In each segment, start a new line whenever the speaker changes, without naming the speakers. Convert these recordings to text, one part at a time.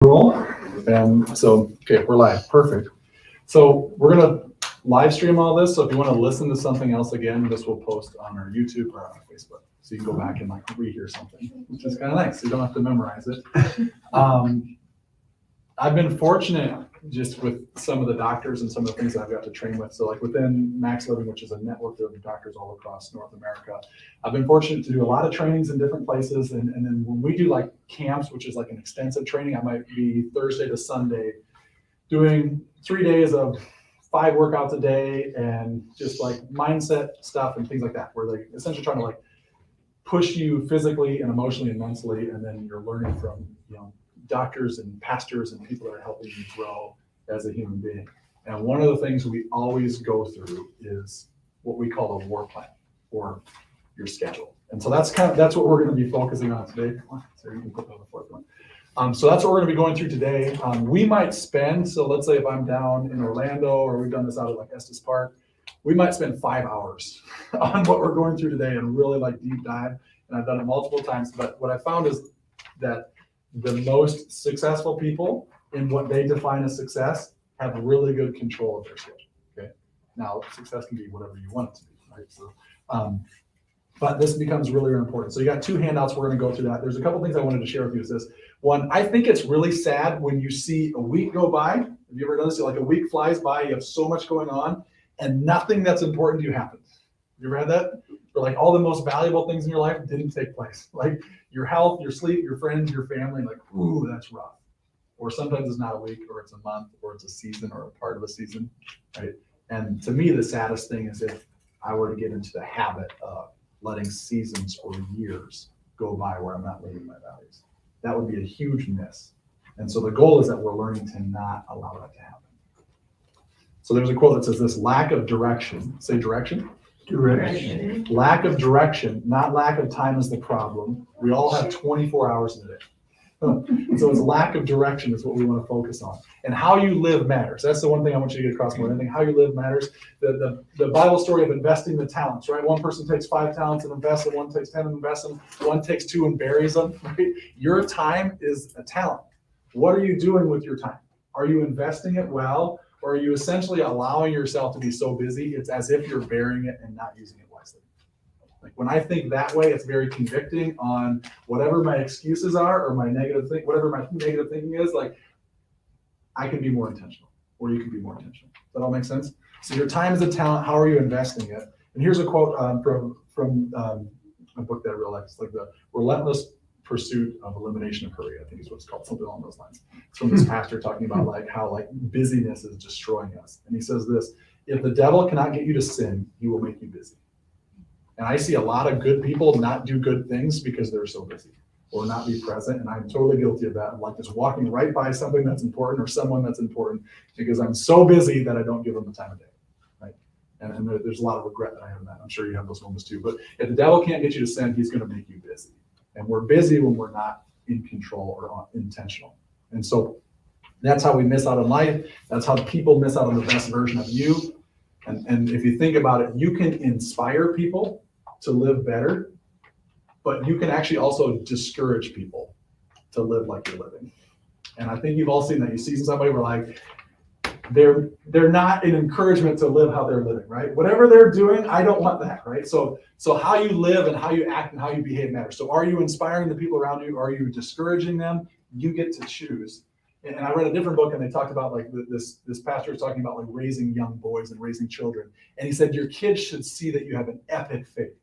Roll. And so, okay, we're live. Perfect. So we're gonna live stream all this. So if you want to listen to something else again, this will post on our YouTube or on our Facebook. So you can go back and like rehear something, which is kind of nice. You don't have to memorize it. I've been fortunate just with some of the doctors and some of the things that I've got to train with. So like within Max Living, which is a network of doctors all across North America, I've been fortunate to do a lot of trainings in different places. And then when we do like camps, which is like an extensive training, I might be Thursday to Sunday doing 3 days of 5 workouts a day and just like mindset stuff and things like that, where they essentially trying to like push you physically and emotionally and mentally. And then you're learning from, doctors and pastors and people that are helping you grow as a human being. And one of the things we always go through is what we call a war plan or your schedule. And so that's what we're going to be focusing on today. So you can put that on the fourth one. So that's what we're going to be going through today. We might spend, so let's say if I'm down in Orlando or we've done this out at like Estes Park, we might spend 5 hours on what we're going through today and really like deep dive. And I've done it multiple times, but what I found is that the most successful people in what they define as success have really good control of their schedule. Okay. Now, success can be whatever you want it to be, right? So, but this becomes really, really important. So you got 2 handouts. We're going to go through that. There's a couple things I wanted to share with you. Is this one? I think it's really sad when you see a week go by. Have you ever done this? Like a week flies by, you have so much going on, and nothing that's important to you happens. You ever had that? Or like all the most valuable things in your life didn't take place. Like your health, your sleep, your friends, your family, like, ooh, that's rough. Or sometimes it's not a week, or it's a month, or it's a season, or a part of a season, right? And to me, the saddest thing is if I were to get into the habit of letting seasons or years go by where I'm not living my values. That would be a huge miss. And so the goal is that we're learning to not allow that to happen. So there's a quote that says this: lack of direction. Say direction. Direction. Lack of direction, not lack of time is the problem. We all have 24 hours in a day. So it's lack of direction is what we want to focus on. And how you live matters. That's the one thing I want you to get across more than anything. How you live matters. The Bible story of investing the talents, right? One person takes 5 talents and invests them, one takes 10 and invests them, one takes 2 and buries them, right? Your time is a talent. What are you doing with your time? Are you investing it well? Or are you essentially allowing yourself to be so busy, it's as if you're burying it and not using it wisely? Like when I think that way, it's very convicting on whatever my excuses are or my negative thing, whatever my negative thinking is, like I can be more intentional or you can be more intentional. Does that all make sense? So your time is a talent. How are you investing it? And here's a quote from a book that I really like. It's like the Relentless Pursuit of Elimination of Hurry, I think is what it's called, something along those lines. It's from this pastor talking about like how like busyness is destroying us. And he says this: if the devil cannot get you to sin, he will make you busy. And I see a lot of good people not do good things because they're so busy or not be present. And I'm totally guilty of that. I'm like just walking right by something that's important or someone that's important because I'm so busy that I don't give them the time of day. Right. And there's a lot of regret that I have in that. I'm sure you have those moments too. But if the devil can't get you to sin, he's going to make you busy. And we're busy when we're not in control or intentional. And so that's how we miss out on life. That's how people miss out on the best version of you. And if you think about it, you can inspire people to live better, but you can actually also discourage people to live like you're living. And I think you've all seen that. You see somebody where like, they're not an encouragement to live how they're living, right? Whatever they're doing, I don't want that, right? So how you live and how you act and how you behave matters. So are you inspiring the people around you? Are you discouraging them? You get to choose. And I read a different book and they talked about like this pastor was talking about like raising young boys and raising children. And he said, your kids should see that you have an epic faith.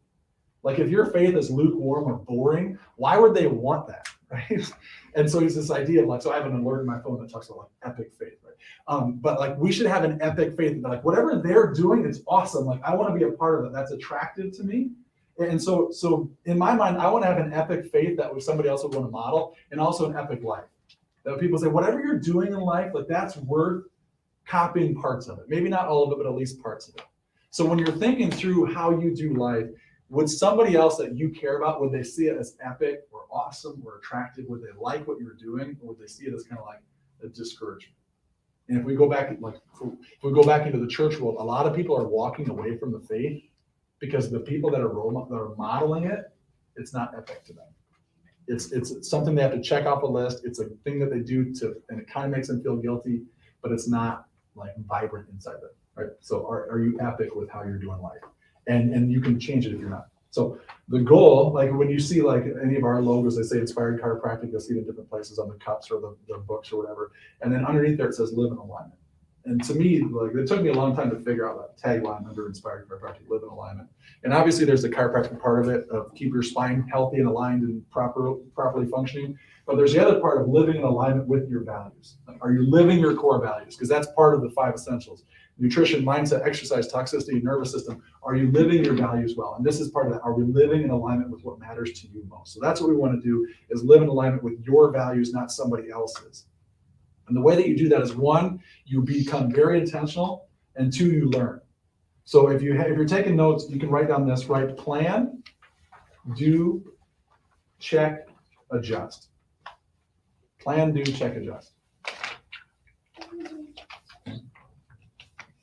Like if your faith is lukewarm or boring, why would they want that, right? And so it's this idea of like, so I have an alert in my phone that talks about like epic faith, right? But like we should have an epic faith that like whatever they're doing is awesome. Like I want to be a part of it. That's attractive to me. And so in my mind, I want to have an epic faith that somebody else would want to model, and also an epic life. That people say, whatever you're doing in life, like that's worth copying parts of it. Maybe not all of it, but at least parts of it. So when you're thinking through how you do life, would somebody else that you care about, would they see it as epic or awesome or attractive? Would they like what you're doing, or would they see it as kind of like a discouragement? And if we go back into the church world, a lot of people are walking away from the faith because the people that are modeling it, it's not epic to them. It's something they have to check off a list. It's a thing that they do and it kind of makes them feel guilty, but it's not like vibrant inside them, right? So are you epic with how you're doing life? And you can change it if you're not. So the goal, like when you see like any of our logos, they say Inspired Chiropractic, you'll see it in different places on the cups or the books or whatever. And then underneath there, it says live in alignment. And to me, like it took me a long time to figure out that tagline under Inspired Chiropractic, live in alignment. And obviously there's the chiropractic part of it, of keep your spine healthy and aligned and properly functioning. But there's the other part of living in alignment with your values. Like, are you living your core values? Because that's part of the 5 essentials. Nutrition, mindset, exercise, toxicity, nervous system. Are you living your values well? And this is part of that. Are we living in alignment with what matters to you most? So that's what we want to do, is live in alignment with your values, not somebody else's. And the way that you do that is, 1, you become very intentional, and 2, you learn. So if you're taking notes, you can write down this, write plan, do, check, adjust. Plan, do, check, adjust.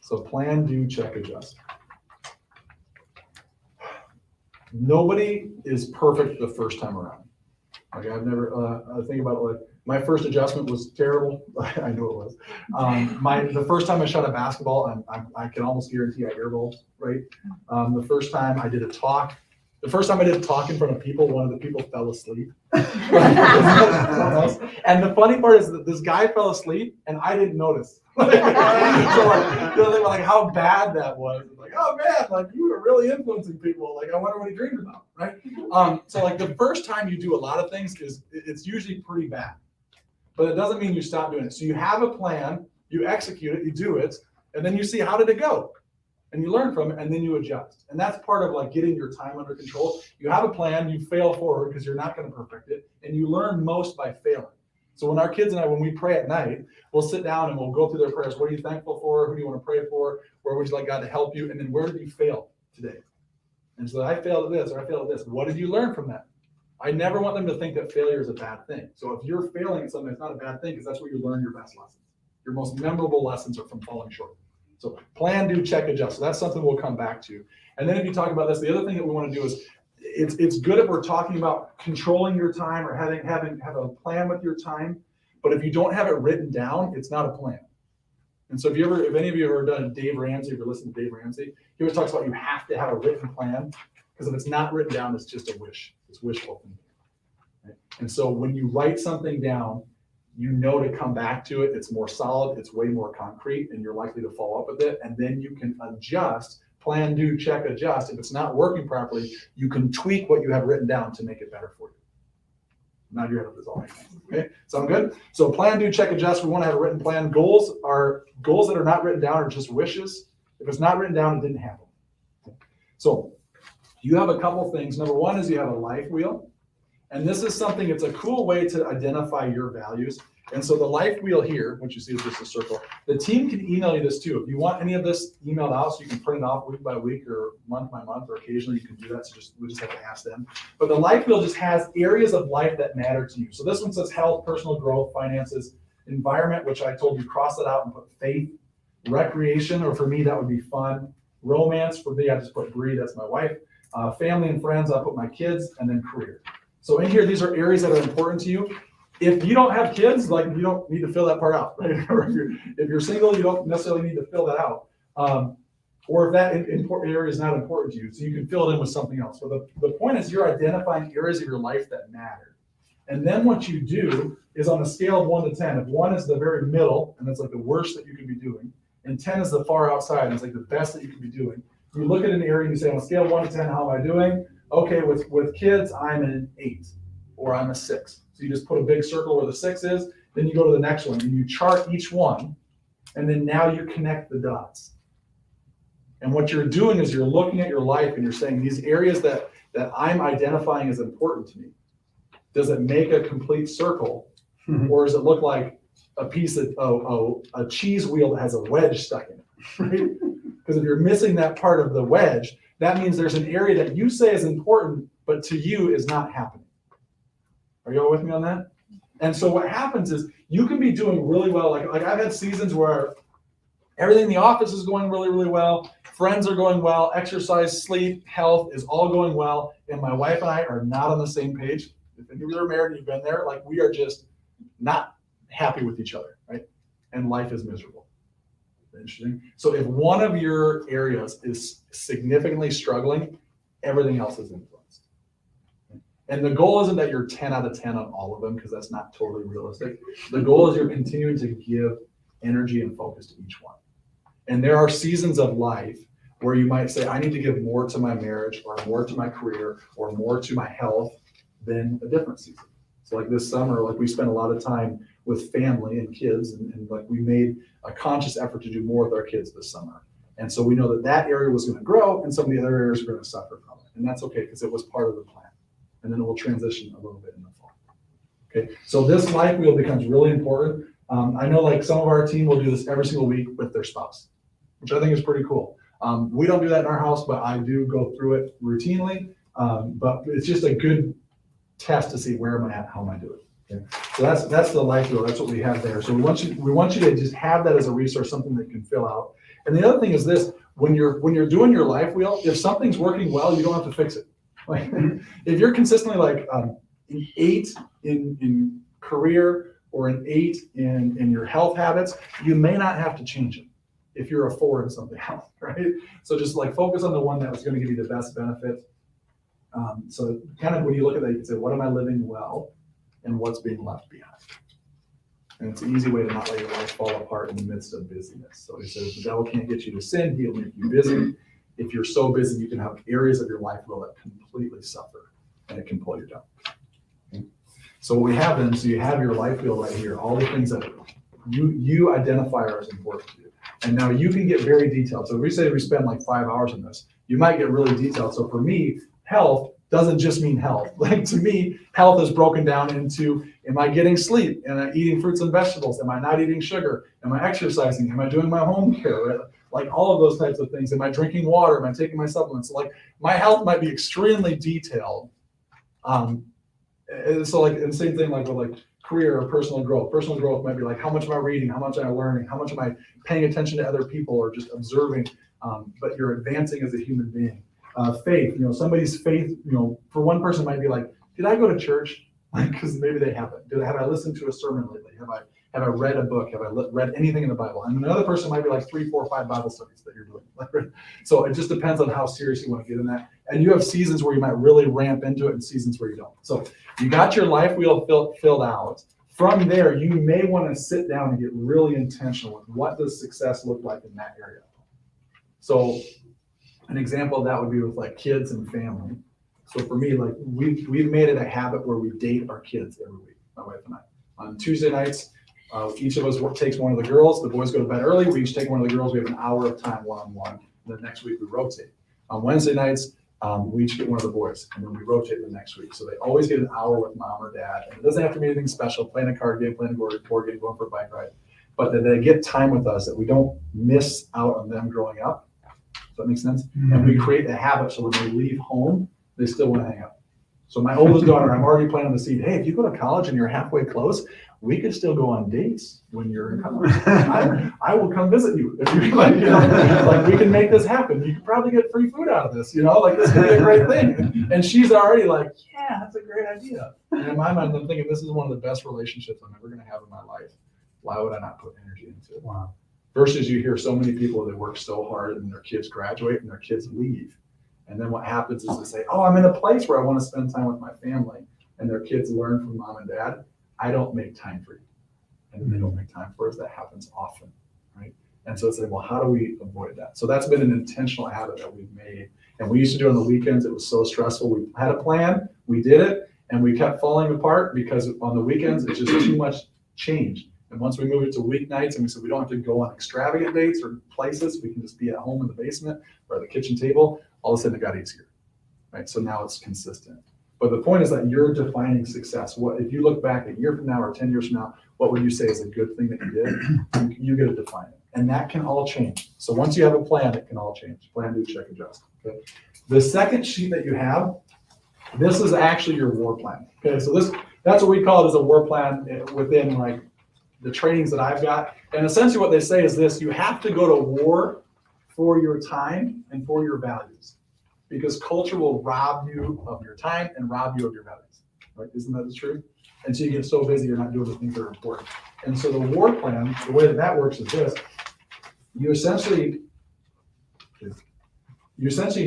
So plan, do, check, adjust. Nobody is perfect the first time around. Like I've never, I think about it, like my first adjustment was terrible. I know it was. The first time I shot a basketball, I can almost guarantee I airballed, right? The first time I did a talk, in front of people, one of the people fell asleep. And the funny part is that this guy fell asleep and I didn't notice. So like how bad that was. Like, oh man, like you were really influencing people. Like I wonder what he dreamed about, right? So like the first time you do a lot of things, it's usually pretty bad, but it doesn't mean you stop doing it. So you have a plan, you execute it, you do it, and then you see how did it go. And you learn from it, and then you adjust. And that's part of like getting your time under control. You have a plan, you fail forward because you're not going to perfect it, and you learn most by failing. So when our kids and I, when we pray at night, we'll sit down and we'll go through their prayers. What are you thankful for? Who do you want to pray for? Where would you like God to help you? And then where did you fail today? And so I failed at this, or I failed at this. What did you learn from that? I never want them to think that failure is a bad thing. So if you're failing at something, it's not a bad thing, because that's where you learn your best lessons. Your most memorable lessons are from falling short. So plan, do, check, adjust. So that's something we'll come back to. And then if you talk about this, the other thing that we want to do is it's good if we're talking about controlling your time or have a plan with your time. But if you don't have it written down, it's not a plan. And so if any of you have ever done Dave Ramsey, if you're listening to Dave Ramsey, he always talks about you have to have a written plan, because if it's not written down, it's just a wish. It's wishful thinking. Right? And so when you write something down, you know to come back to it. It's more solid, it's way more concrete, and you're likely to follow up with it. And then you can adjust, plan, do, check, adjust. If it's not working properly, you can tweak what you have written down to make it better for you. Nod your head up is all I can. Okay, sound good? So plan, do, check, adjust. We want to have a written plan. Goals that are not written down are just wishes. If it's not written down, it didn't happen. So you have a couple things. Number 1 is you have a life wheel. And this is something, it's a cool way to identify your values. And so the life wheel here, which you see is just a circle, the team can email you this too. If you want any of this emailed out, so you can print it off week by week or month by month, or occasionally you can do that. So we just have to ask them. But the life wheel just has areas of life that matter to you. So this one says health, personal growth, finances, environment, which I told you, cross it out and put faith, recreation, or for me, that would be fun. Romance, for me, I just put Bree, that's my wife. Family and friends, I put my kids, and then career. So in here, these are areas that are important to you. If you don't have kids, like you don't need to fill that part out. Right? Or if you're single, you don't necessarily need to fill that out. Or if that important area is not important to you, so you can fill it in with something else. So the point is you're identifying areas of your life that matter. And then what you do is on a scale of 1 to 10, if 1 is the very middle, and that's like the worst that you can be doing, and 10 is the far outside, and it's like the best that you can be doing, you look at an area and you say, on a scale of 1 to 10, how am I doing? Okay, with kids, I'm an 8 or I'm a 6. So you just put a big circle where the 6 is, then you go to the next one and you chart each one, and then now you connect the dots. And what you're doing is you're looking at your life and you're saying these areas that I'm identifying as important to me. Does it make a complete circle, or does it look like a piece of a cheese wheel that has a wedge stuck in it? Right? Because if you're missing that part of the wedge, that means there's an area that you say is important, but to you is not happening. Are you all with me on that? And so what happens is you can be doing really well. Like I've had seasons where everything in the office is going really, really well. Friends are going well. Exercise, sleep, health is all going well. And my wife and I are not on the same page. If you're married and you've been there, like we are just not happy with each other, right? And life is miserable. Interesting. So if one of your areas is significantly struggling, everything else is influenced. And the goal isn't that you're 10 out of 10 on all of them, because that's not totally realistic. The goal is you're continuing to give energy and focus to each one. And there are seasons of life where you might say, I need to give more to my marriage or more to my career or more to my health than a different season. So like this summer, like we spent a lot of time with family and kids, and like we made a conscious effort to do more with our kids this summer. And so we know that that area was going to grow and some of the other areas are going to suffer from it. And that's okay, because it was part of the plan. And then it will transition a little bit in the fall. Okay, so this life wheel becomes really important. I know like some of our team will do this every single week with their spouse, which I think is pretty cool. We don't do that in our house, but I do go through it routinely. But it's just a good test to see where am I at, how am I doing. Okay. So that's the life wheel. That's what we have there. So we want you to just have that as a resource, something that you can fill out. And the other thing is this: when you're doing your life wheel, if something's working well, you don't have to fix it. Like if you're consistently like an 8 in career or an 8 in your health habits, you may not have to change it if you're a 4 in something else, right? So just like focus on the one that was going to give you the best benefit. So kind of when you look at that, you can say, what am I living well and what's being left behind? And it's an easy way to not let your life fall apart in the midst of busyness. So he says the devil can't get you to sin, he'll make you busy. If you're so busy, you can have areas of your life that completely suffer and it can pull you down. Okay? So what we have then, so you have your life wheel right here, all the things that you identify are as important to you. And now you can get very detailed. So if we say we spend like 5 hours on this, you might get really detailed. So for me, health doesn't just mean health. Like to me, health is broken down into, am I getting sleep? Am I eating fruits and vegetables? Am I not eating sugar? Am I exercising? Am I doing my home care? Right? Like all of those types of things. Am I drinking water? Am I taking my supplements? Like my health might be extremely detailed. So like, and same thing like with like career or personal growth. Personal growth might be like, how much am I reading? How much am I learning? How much am I paying attention to other people or just observing? But you're advancing as a human being. Faith, somebody's faith, for one person might be like, did I go to church? Like, because maybe they haven't. Have I listened to a sermon lately? Have I read a book? Have I read anything in the Bible? And another person might be like 3, 4, 5 Bible studies that you're doing. So it just depends on how serious you want to get in that. And you have seasons where you might really ramp into it and seasons where you don't. So you got your life wheel filled out. From there, you may want to sit down and get really intentional with what does success look like in that area. So an example of that would be with like kids and family. So for me, like we've made it a habit where we date our kids every week, my wife and I. On Tuesday nights, each of us takes one of the girls. The boys go to bed early. We each take one of the girls. We have an hour of time one-on-one. And then next week we rotate. On Wednesday nights, we each get one of the boys, and then we rotate the next week. So they always get an hour with mom or dad. And it doesn't have to be anything special, playing a card game, playing a board game, going for a bike ride. But that they get time with us, that we don't miss out on them growing up. Does that make sense? Mm-hmm. And we create a habit so when they leave home, they still want to hang out. So my oldest daughter, I'm already planting the seed. Hey, if you go to college and you're halfway close, we could still go on dates when you're in college. I will come visit you. If you're like, like we can make this happen. You could probably get free food out of this, like this could be a great thing. And she's already like, yeah, that's a great idea. And in my mind, I'm thinking this is one of the best relationships I'm ever going to have in my life. Why would I not put energy into it? Wow. Versus you hear so many people that work so hard and their kids graduate and their kids leave. And then what happens is they say, oh, I'm in a place where I want to spend time with my family. And their kids learn from mom and dad, I don't make time for you. And then they don't make time for us. That happens often, right? And so it's like, well, how do we avoid that? So that's been an intentional habit that we've made. And we used to do it on the weekends. It was so stressful. We had a plan, we did it, and we kept falling apart because on the weekends, it's just too much change. And once we moved it to weeknights and we said we don't have to go on extravagant dates or places, we can just be at home in the basement or at the kitchen table, all of a sudden it got easier, right? So now it's consistent. But the point is that you're defining success. What if you look back a year from now or 10 years from now, what would you say is a good thing that you did? You get to define it. And that can all change. So once you have a plan, it can all change. Plan, do, check, adjust. Okay. The second sheet that you have, this is actually your war plan. Okay, so that's what we call it as a war plan within like the trainings that I've got. And essentially what they say is this: you have to go to war for your time and for your values, because culture will rob you of your time and rob you of your values. right? Isn't that the truth? And so you get so busy, you're not doing the things that are important. And so the war plan, the way that works is this: you essentially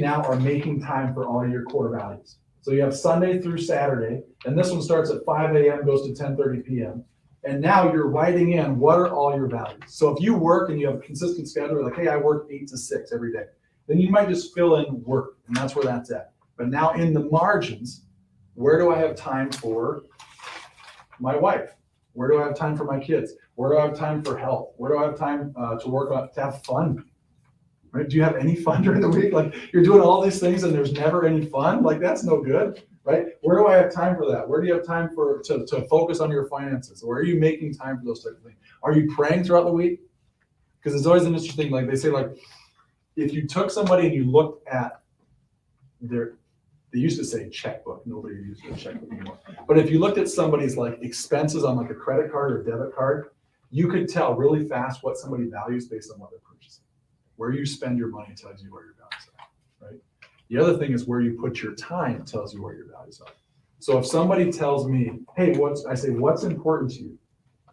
now are making time for all your core values. So you have Sunday through Saturday, and this one starts at 5 a.m., goes to 10:30 p.m. And now you're writing in what are all your values. So if you work and you have a consistent schedule, like, hey, I work 8 to 6 every day, then you might just fill in work, and that's where that's at. But now in the margins, where do I have time for my wife? Where do I have time for my kids? Where do I have time for health? Where do I have time to work on, to have fun? Right? Do you have any fun during the week? Like, you're doing all these things and there's never any fun? Like, that's no good, right? Where do I have time for that? Where do you have time to focus on your finances? Where are you making time for those type of things? Are you praying throughout the week? Because it's always an interesting, like they say, like, if you took somebody and you looked at they used to say checkbook. Nobody uses a checkbook anymore. But if you looked at somebody's like expenses on like a credit card or debit card, you could tell really fast what somebody values based on what they're purchasing. Where you spend your money tells you where your values are, right? The other thing is where you put your time tells you where your values are. So if somebody tells me, hey, I say, what's important to you?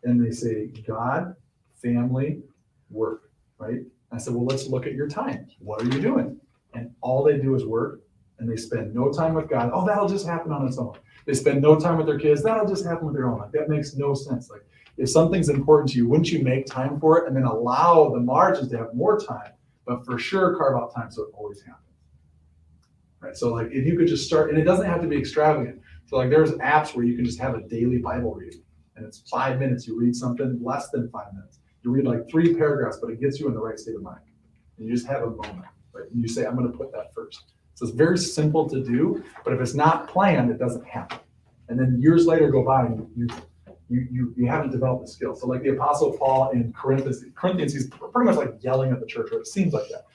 And they say, God, family, work, right? I said, well, let's look at your time. What are you doing? And all they do is work, and they spend no time with God. Oh, that'll just happen on its own. They spend no time with their kids. That'll just happen with their own. Like, that makes no sense. Like, if something's important to you, wouldn't you make time for it and then allow the margins to have more time, but for sure carve out time so it always happens, right? So like, if you could just start, and it doesn't have to be extravagant. So like, there's apps where you can just have a daily Bible reading, and it's 5 minutes. You read something less than 5 minutes. You read like 3 paragraphs, but it gets you in the right state of mind. And you just have a moment, right? And you say, I'm going to put that first. So it's very simple to do, but if it's not planned, it doesn't happen. And then years later go by and you haven't developed the skill. So like the Apostle Paul in Corinthians, he's pretty much like yelling at the church, or it seems like that.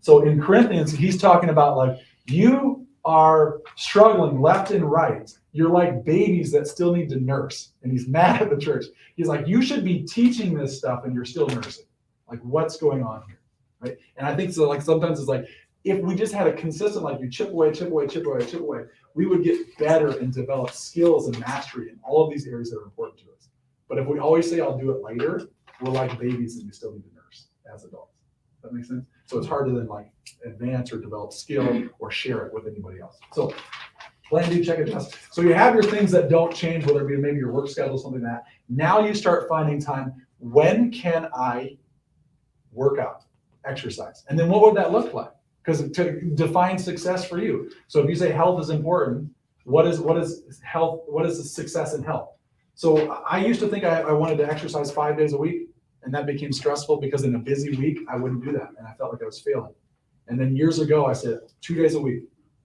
So in Corinthians, he's talking about like, you are struggling left and right. You're like babies that still need to nurse. And he's mad at the church. He's like, you should be teaching this stuff and you're still nursing. Like, what's going on here, right? And I think so. Like, sometimes it's like, if we just had a consistent, like, you chip away, we would get better and develop skills and mastery in all of these areas that are important to us. But if we always say, I'll do it later, we're like babies and we still need to nurse as adults. Does that make sense? So it's hard to then like advance or develop skill or share it with anybody else. So plan, do, check, adjust. So you have your things that don't change, whether it be maybe your work schedule, something like that. Now you start finding time. When can I work out, exercise? And then what would that look like? Because to define success for you. So if you say health is important, what is health? What is the success in health? So I used to think I wanted to exercise 5 days a week, and that became stressful because in a busy week, I wouldn't do that. And I felt like I was failing. And then years ago, I said 2 days a week,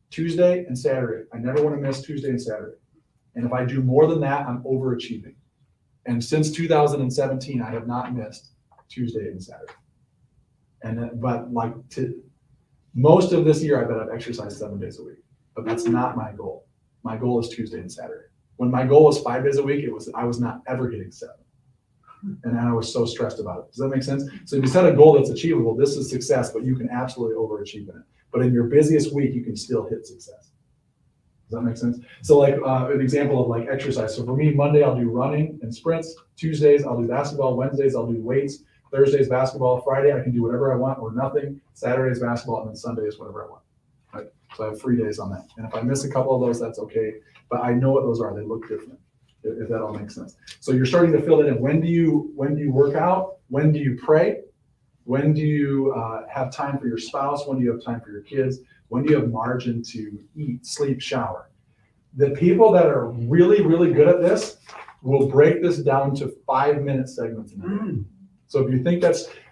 Tuesday and Saturday. I never want to miss Tuesday and Saturday. And if I do more than that, I'm overachieving. And since 2017, I have not missed Tuesday and Saturday. And but like most of this year, I bet I've exercised 7 days a week, but that's not my goal. My goal is Tuesday and Saturday. When my goal was 5 days a week, I was not ever getting 7. And I was so stressed about it. Does that make sense? So if you set a goal that's achievable, this is success, but you can absolutely overachieve in it. But in your busiest week, you can still hit success. Does that make sense? So like an example of like exercise. So for me, Monday, I'll do running and sprints. Tuesdays, I'll do basketball. Wednesdays, I'll do weights. Thursday's basketball. Friday, I can do whatever I want or nothing. Saturday's basketball, and then Sunday is whatever I want. Right? So I have 3 days on that. And if I miss a couple of those, that's okay. But I know what those are. They look different, if that all makes sense. So you're starting to fill it in. When do you work out? When do you pray? When do you have time for your spouse? When do you have time for your kids? When do you have margin to eat, sleep, shower? The people that are really, really good at this will break this down to 5-minute segments in a day. So if you think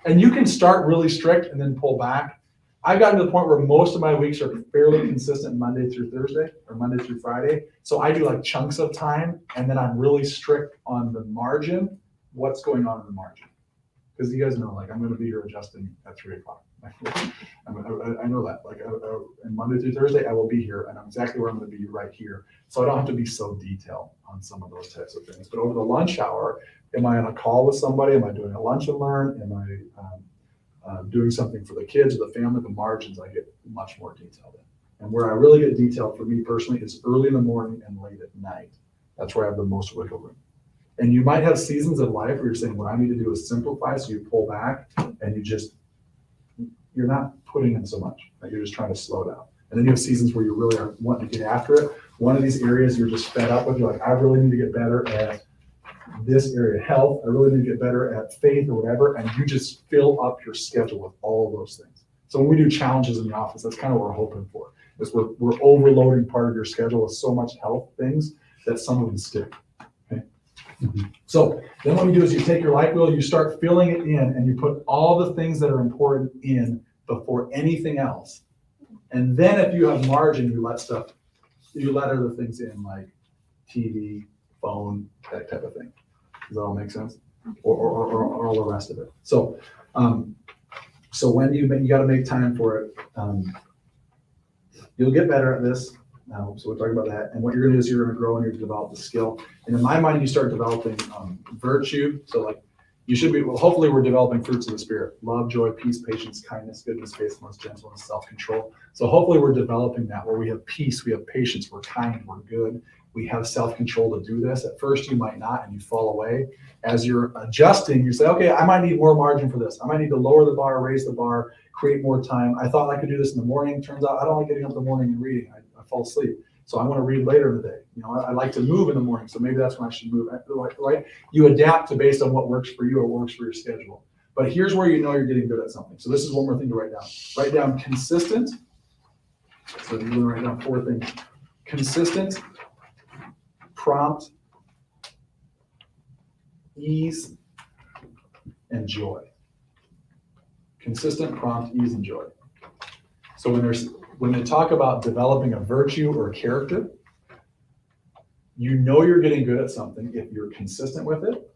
and you can start really strict and then pull back. I've gotten to the point where most of my weeks are fairly consistent Monday through Thursday or Monday through Friday. So I do like chunks of time, and then I'm really strict on the margin, what's going on in the margin. Because you guys know, like, I'm going to be here adjusting at 3 o'clock. I know that. Like, and Monday through Thursday, I will be here, and I'm exactly where I'm going to be right here. So I don't have to be so detailed on some of those types of things. But over the lunch hour, am I on a call with somebody? Am I doing a lunch and learn? Am I doing something for the kids or the family? The margins I get much more detailed in. And where I really get detailed for me personally is early in the morning and late at night. That's where I have the most wiggle room. And you might have seasons of life where you're saying, what I need to do is simplify, so you pull back and you're not putting in so much, right? You're just trying to slow down. And then you have seasons where you really are wanting to get after it. One of these areas you're just fed up with, you're like, I really need to get better at this area, health, I really need to get better at faith or whatever, and you just fill up your schedule with all of those things. So when we do challenges in the office, that's kind of what we're hoping for, is we're overloading part of your schedule with so much health things that some of them stick. Okay. So then what you do is you take your life wheel, you start filling it in, and you put all the things that are important in before anything else. And then if you have margin, you let other things in, like TV, phone, that type of thing. Does that all make sense? Or all the rest of it. So when you got to make time for it. You'll get better at this. So we'll talk about that. And what you're going to do is you're going to grow and you're going to develop the skill. And in my mind, you start developing virtue. So like you should be, well, hopefully we're developing fruits of the spirit: love, joy, peace, patience, kindness, goodness, faithfulness, gentleness, self-control. So hopefully we're developing that, where we have peace, we have patience, we're kind, we're good. We have self-control to do this. At first you might not, and you fall away. As you're adjusting, you say, okay, I might need more margin for this. I might need to lower the bar, raise the bar, create more time. I thought I could do this in the morning. Turns out I don't like getting up in the morning and reading. I fall asleep. So I want to read later in the day. You know, I like to move in the morning, so maybe that's when I should move. Right? You adapt to based on what works for you or works for your schedule. But here's where you know you're getting good at something. So this is one more thing to write down. Write down consistent. So you're going to write down 4 things. Consistent, prompt, ease, and joy. Consistent, prompt, ease, and joy. So when they talk about developing a virtue or a character, you know you're getting good at something if you're consistent with it.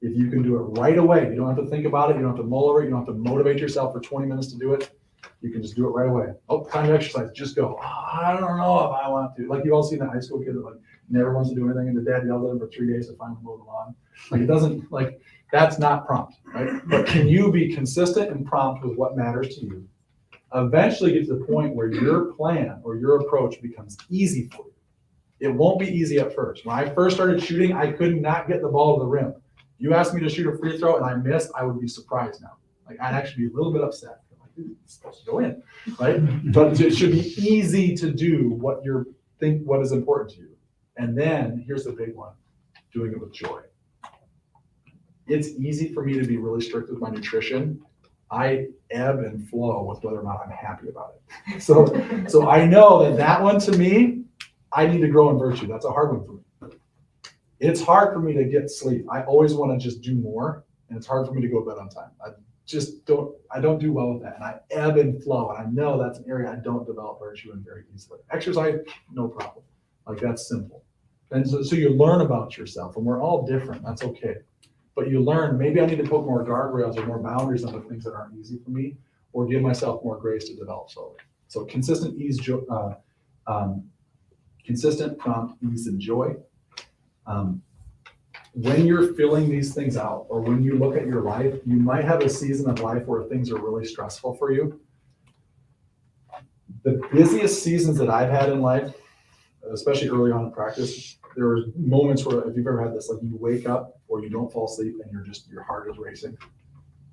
If you can do it right away, you don't have to think about it, you don't have to mull over it, you don't have to motivate yourself for 20 minutes to do it. You can just do it right away. Oh, time to exercise, just go. Oh, I don't know if I want to. Like, you've all seen that high school kid that like never wants to do anything, and the dad yelled at him for 3 days to finally mow the lawn. Like, it doesn't, like, that's not prompt, right? But can you be consistent and prompt with what matters to you? Eventually get to the point where your plan or your approach becomes easy for you. It won't be easy at first. When I first started shooting, I could not get the ball to the rim. You asked me to shoot a free throw and I missed, I would be surprised now. Like, I'd actually be a little bit upset. I'm like, dude, it's supposed to go in, right? But it should be easy to do what is important to you. And then here's the big one: doing it with joy. It's easy for me to be really strict with my nutrition. I ebb and flow with whether or not I'm happy about it. So I know that one, to me, I need to grow in virtue. That's a hard one for me. It's hard for me to get sleep. I always want to just do more, and it's hard for me to go to bed on time. I don't do well with that, and I ebb and flow, and I know that's an area I don't develop virtue in very easily. Exercise, no problem. Like, that's simple. And so you learn about yourself, and we're all different. That's okay. But you learn, maybe I need to put more guardrails or more boundaries on the things that aren't easy for me, or give myself more grace to develop slowly. So consistent, consistent, prompt, ease, and joy. When you're filling these things out, or when you look at your life, you might have a season of life where things are really stressful for you. The busiest seasons that I've had in life, especially early on in practice, there were moments where, if you've ever had this, like, you wake up or you don't fall asleep and your heart is racing.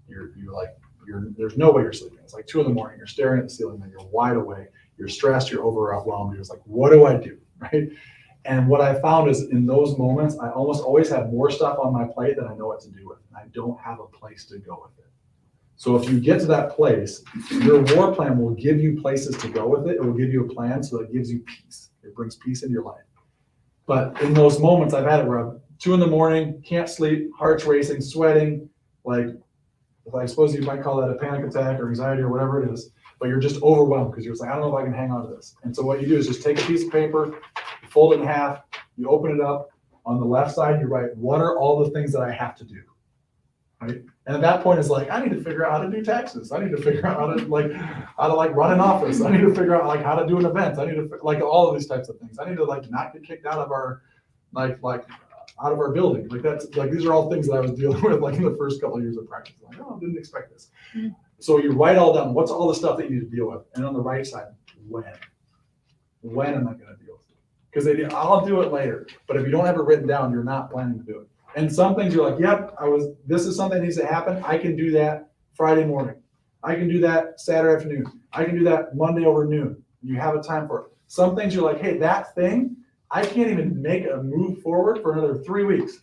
There's no way you're sleeping. It's like 2 a.m, you're staring at the ceiling, and you're wide awake, you're stressed, you're overwhelmed, you're just like, what do I do, right? And what I found is, in those moments, I almost always have more stuff on my plate than I know what to do with, and I don't have a place to go with it. So if you get to that place, your war plan will give you places to go with it. It will give you a plan, so that it gives you peace. It brings peace into your life. But in those moments, I've had it where I'm 2 a.m, can't sleep, heart's racing, sweating, like, I suppose you might call that a panic attack or anxiety or whatever it is, but you're just overwhelmed because you're just like, I don't know if I can hang on to this. And so what you do is just take a piece of paper, fold it in half, you open it up. On the left side, you write, what are all the things that I have to do, right? And at that point, it's like, I need to figure out how to do taxes. I need to figure out how to run an office. I need to figure out how to do an event. I need to all of these types of things. I need to not get kicked out of our out of our building. These are all things that I was dealing with in the first couple of years of practice. I didn't expect this. Mm-hmm. So you write all down, what's all the stuff that you need to deal with? And on the right side, when am I going to deal with it? Because I'll do it later. But if you don't have it written down, you're not planning to do it. And some things you're like, yep, this is something that needs to happen. I can do that Friday morning. I can do that Saturday afternoon. I can do that Monday over noon. You have a time for it. Some things you're like, hey, that thing, I can't even make a move forward for another 3 weeks.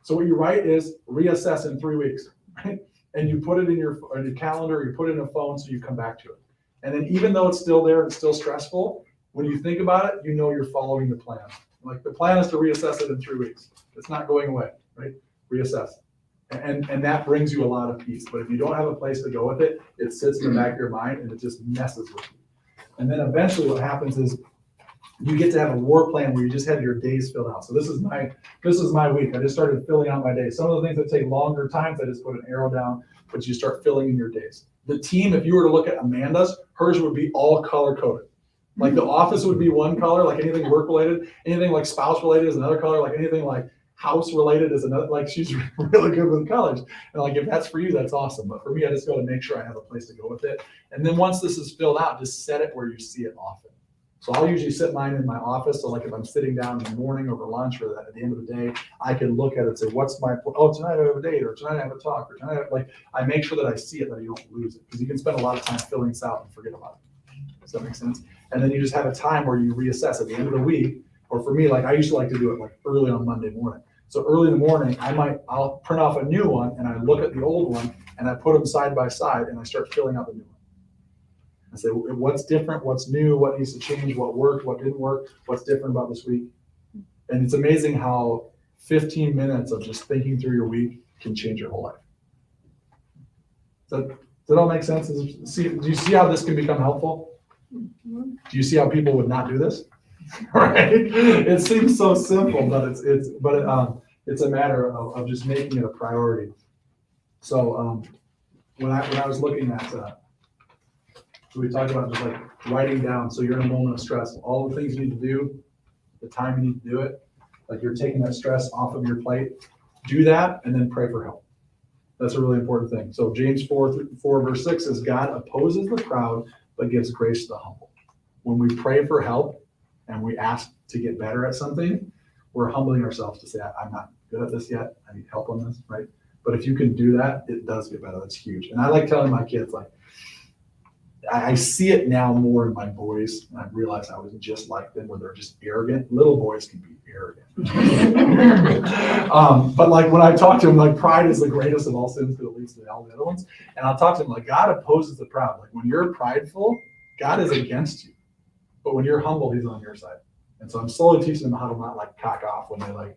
So what you write is reassess in 3 weeks, right? And you put it in your calendar, you put it in a phone so you come back to it. And then even though it's still there and it's still stressful, when you think about it, you know you're following the plan. Like the plan is to reassess it in 3 weeks. It's not going away, right? Reassess. And that brings you a lot of peace. But if you don't have a place to go with it, it sits in the back of your mind and it just messes with you. And then eventually what happens is you get to have a war plan where you just have your days filled out. So this is my week. I just started filling out my days. Some of the things that take longer times, I just put an arrow down, but you start filling in your days. The team, if you were to look at Amanda's, hers would be all color coded. Like the office would be one color, like anything work related, anything like spouse related is another color, like anything like house related is another. Like she's really good with colors. And like if that's for you, that's awesome. But for me, I just got to make sure I have a place to go with it. And then once this is filled out, just set it where you see it often. So I'll usually set mine in my office. So like if I'm sitting down in the morning over lunch or at the end of the day, I can look at it and say, what's my, tonight I have a date, or tonight I have a talk, or tonight I make sure that I see it, that you don't lose it. Because you can spend a lot of time filling this out and forget about it. Does that make sense? And then you just have a time where you reassess at the end of the week. Or for me, like I used to like to do it like early on Monday morning. So early in the morning, I'll print off a new one and I look at the old one and I put them side by side and I start filling out the new one. I say, what's different, what's new, what needs to change, what worked, what didn't work, what's different about this week. And it's amazing how 15 minutes of just thinking through your week can change your whole life. Does that all make sense? Do you see how this can become helpful? Do you see how people would not do this? Right? It seems so simple, but it's a matter of just making it a priority. So when I was looking at so we talked about just like writing down. So you're in a moment of stress, all the things you need to do, the time you need to do it, like you're taking that stress off of your plate. Do that and then pray for help. That's a really important thing. So James 4 verse 6 says, God opposes the proud, but gives grace to the humble. When we pray for help and we ask to get better at something, we're humbling ourselves to say, I'm not good at this yet. I need help on this, right? But if you can do that, it does get better. That's huge. And I like telling my kids, like, I see it now more in my boys, and I realize I was just like them, where they're just arrogant. Little boys can be arrogant. But like when I talk to them, like pride is the greatest of all sins because it leads to all the other ones. And I'll talk to them like God opposes the proud. Like when you're prideful, God is against you. But when you're humble, he's on your side. And so I'm slowly teaching them how to not like cock off when they like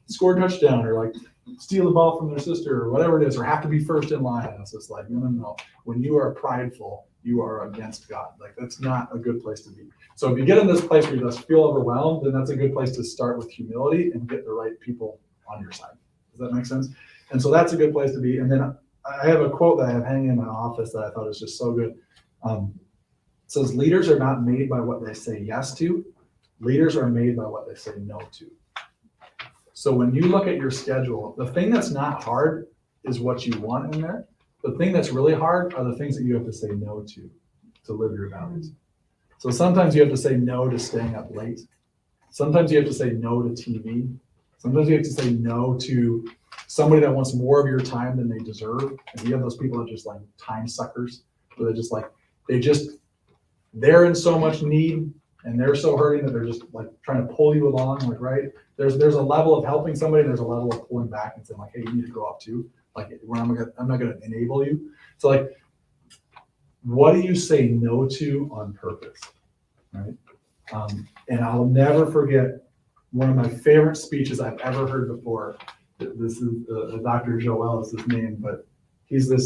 score a touchdown or like steal the ball from their sister or whatever it is, or have to be first in line. And it's just like, no. When you are prideful, you are against God. Like that's not a good place to be. So if you get in this place where you just feel overwhelmed, then that's a good place to start with humility and get the right people on your side. Does that make sense? And so that's a good place to be. And then I have a quote that I have hanging in my office that I thought was just so good. It says, leaders are not made by what they say yes to. Leaders are made by what they say no to. So when you look at your schedule, the thing that's not hard is what you want in there. The thing that's really hard are the things that you have to say no to live your values. So sometimes you have to say no to staying up late. Sometimes you have to say no to TV. Sometimes you have to say no to somebody that wants more of your time than they deserve. And you have those people that are just like time suckers, where they're in so much need and they're so hurting that they're just like trying to pull you along, like, right? There's a level of helping somebody, there's a level of pulling back and saying like, hey, you need to go up too. Like, I'm not going to enable you. So like, what do you say no to on purpose, right? And I'll never forget one of my favorite speeches I've ever heard before. This is Dr. Joel is his name, but he's a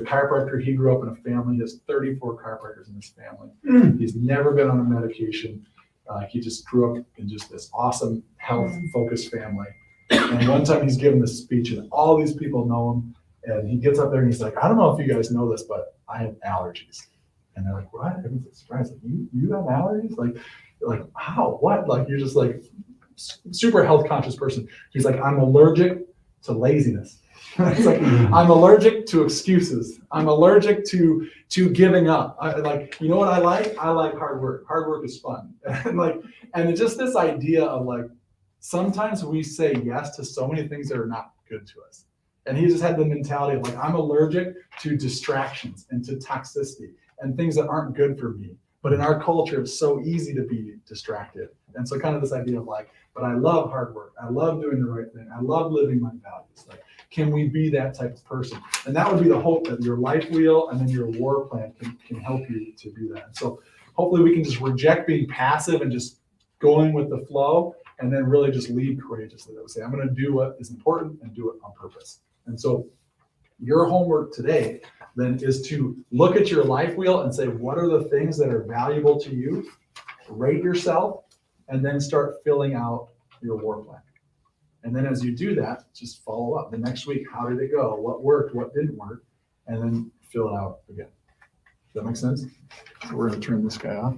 chiropractor. He grew up in a family. He has 34 chiropractors in his family. He's never been on a medication. He just grew up in just this awesome health-focused family. And one time he's giving this speech and all these people know him. And he gets up there and he's like, I don't know if you guys know this, but I have allergies. And they're like, what? Everyone's surprised. Like, you have allergies? Like how? What? Like, you're just like super health conscious person. He's like, I'm allergic to laziness. It's like, I'm allergic to excuses. I'm allergic to giving up. You know what I like? I like hard work. Hard work is fun. And it's just this idea of like, sometimes we say yes to so many things that are not good to us. And he just had the mentality of like, I'm allergic to distractions and to toxicity and things that aren't good for me. But in our culture, it's so easy to be distracted. And so kind of this idea of like, but I love hard work. I love doing the right thing. I love living my values. Like, can we be that type of person? And that would be the hope, that your life wheel and then your war plan can help you to do that. And so hopefully we can just reject being passive and just going with the flow, and then really just lead courageously. That would say, I'm going to do what is important and do it on purpose. And so your homework today then is to look at your life wheel and say, what are the things that are valuable to you? Rate yourself, and then start filling out your war plan. And then as you do that, just follow up. The next week, how did it go? What worked? What didn't work? And then fill it out again. Does that make sense? So we're going to turn this guy off.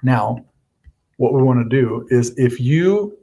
Now, what we want to do is, if you